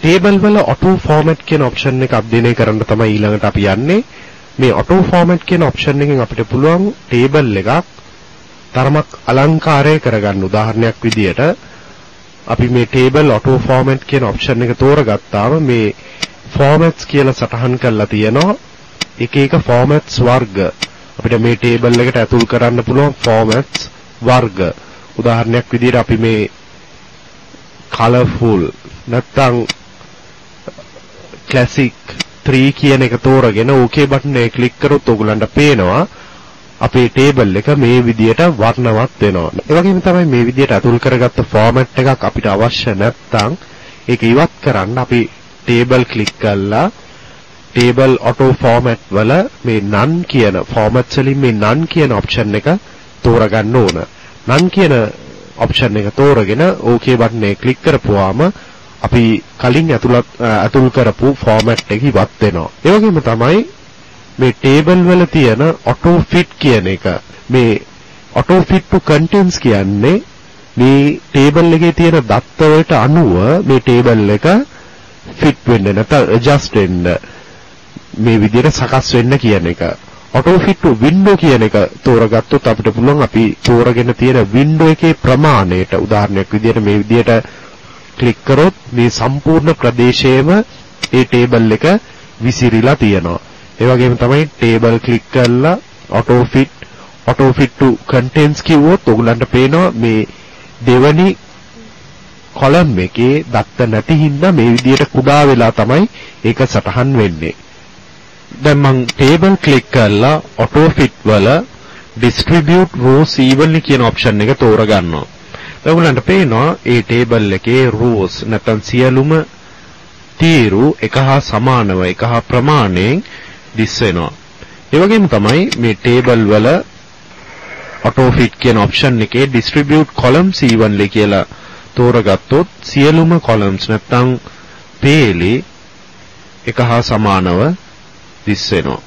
Table වල auto format කියන option එක අධ්‍යයනය කරන්න තමයි ඊළඟට අපි යන්නේ. මේ auto format කියන option එකෙන් අපිට පුළුවන් table එකක් තරමක් අලංකාරය කරගන්න. උදාහරණයක් විදියට අපි මේ table auto format කියන option එක තෝරගත්තාම මේ formats කියලා සටහන් කරලා තියෙනවා. එක එක formats වර්ග අපිට මේ table එකට ඇතුල් කරන්න පුළුවන් formats වර්ග. උදාහරණයක් විදියට අපි මේ colorful නැත්නම් classic 3 කියන එක තෝරගෙන OK බටන් එක ක්ලික් කරොත් ඔයගලන්ට පේනවා අපේ table එක මේ විදියට වර්ණවත් වෙනවා. ඒ වගේම තමයි මේ විදියට අතුල් කරගත්ත format එකක් අපිට අවශ්‍ය නැත්නම් ඒක ඉවත් කරන්න අපි table ක්ලික් කරලා table auto format වල මේ none කියන formats වලින් මේ none කියන option එක තෝරගන්න ඕන. none කියන option එක තෝරගෙන OK බටන් එක ක්ලික් කරපුවාම අපි කලින් අතුල් කරපු format එක ඉවත් වෙනවා. ඒ වගේම තමයි මේ table වල තියෙන auto fit කියන එක. මේ auto fit to contents කියන්නේ මේ table එකේ තියෙන දත්ත වලට අනුව මේ table එක fit වෙන්න නැත්නම් adjust වෙන්න මේ විදිහට සකස් වෙන්න කියන එක. auto fit to window කියන එක තෝරගත්තොත් අපිට පුළුවන් අපි තෝරගෙන තියෙන window එකේ ප්‍රමාණයට උදාහරණයක් විදිහට මේ විදිහට ක්ලික් කරොත් මේ සම්පූර්ණ ප්‍රදේශයේම ඒ table එක විසිරීලා තියෙනවා. ඒ වගේම තමයි table ක්ලික් කරලා auto fit to contents කිව්වොත් ඔයගලන්ට පේනවා මේ දෙවනි column එකේ දත්ත නැති හින්දා මේ විදිහට කුඩා වෙලා තමයි ඒක සටහන් වෙන්නේ. දැන් මම table ක්ලික් කරලා auto fit වල distribute rows evenly කියන option එක තෝරගන්නවා. ඔයගලන්ට පේනවා ඒ table එකේ rows නැත්නම් සියලුම තීරු එක හා සමානව එක හා ප්‍රමාණයෙන් දිස් වෙනවා. ඒ වගේම තමයි මේ table වල auto fit කියන option එකේ distribute columns evenly කියලා තෝරගත්තොත් සියලුම columns නැත්නම් පේලි එක හා සමානව දිස් වෙනවා.